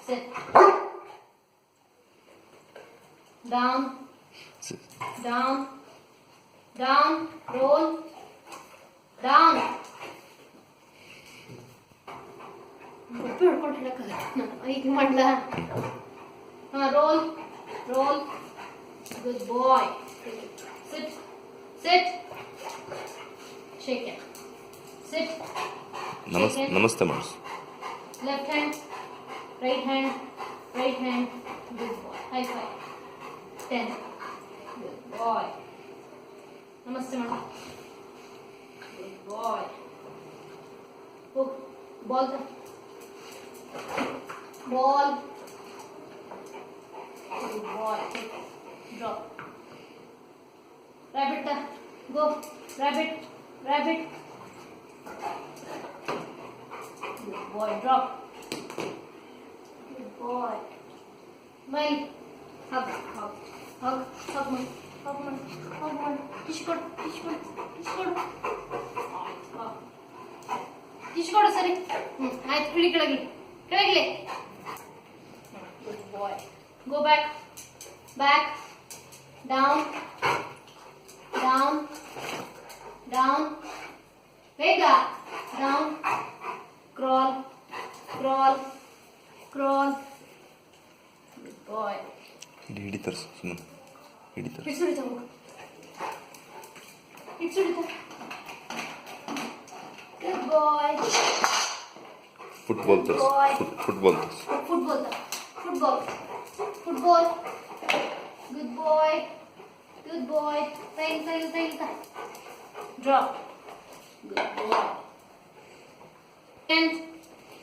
Sit. Down. Down. Down. Roll. Down. ಉಪ್ಪು ಹಿಡ್ಕೊಂಡು ಹೇಳಕ್ಕಾಗಲ್ಲ ಈಗ ಮಾಡ್ಲಾ roll roll good boy sit sit shake it sit namaste ಮಾಡಿಸ್ left hand right hand good boy high five 10 good boy namaste ಮಾಡಿ good boy ಹೋಗ್ ball ball good boy drop rabbit go rabbit good boy drop good boy smile hug man kiss kodu sari ಆಯ್ತು ಇಳಿ ಕೆಳಗೆ good boy go back down ಬೇಗ down crawl good boy ಹಿಡಿತಾರೆ ಸುಮ್ಮನೆ ಹಿಡಿತಾರೆ ಹಿಡ್ಸುಡಿತಾ good boy football football good boy tail drop good boy and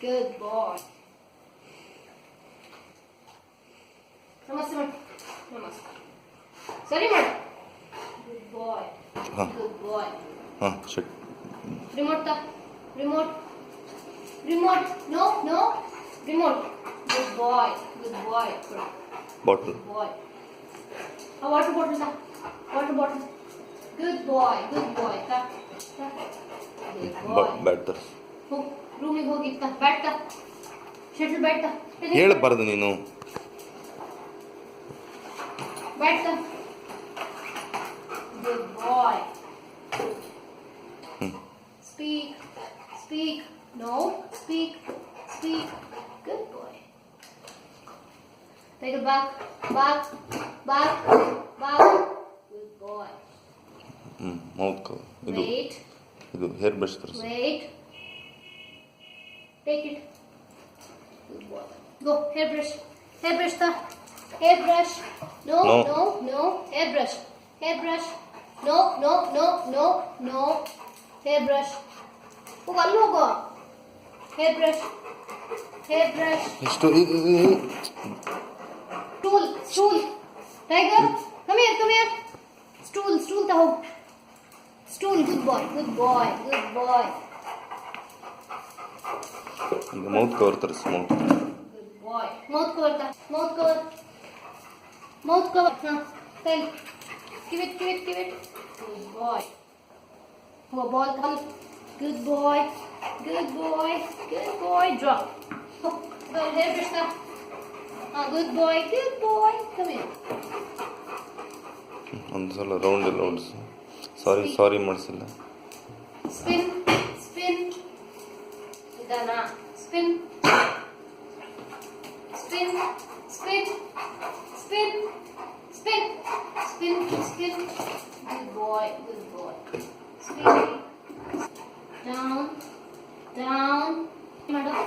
good boy ನಮಸ್ತೆ ಸರಿ ಮಾಡು good boy shut remote no remote good boy bottle boy a water bottle good boy ta good boy bat ತರ ರೂಮಿಗೆ ಹೋಗಿ bat shuttle bat ಹೇಳಬಾರದು ನೀನು bat good boy speak no speak good boy take it back good boy mouth wait ಇದು hair brush ತರ wait take it good boy go hair brush ta hair brush no hair brush no hair brush ಹೋಗು ಅಲ್ಲಿ ಹೋಗು hair brush ಎಷ್ಟು stool tiger come here stool ta ಹೋಗು stool good boy ಈಗ mouth cover ತರಿಸಿ good boy mouth cover tail give it good boy oh ball come good boy drop oh go hair brush ta good boy come here ಒಂದು ಸಲ round ಎಲ್ಲ ಓಡಿಸಿ ಸಾರಿ ಮಾಡಿಸಿಲ್ಲ spin idana spin good boy spin down madam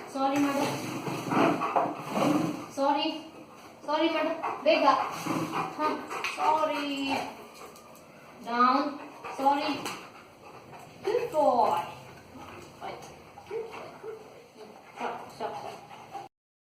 sorry madam bega sorry down sorry good boy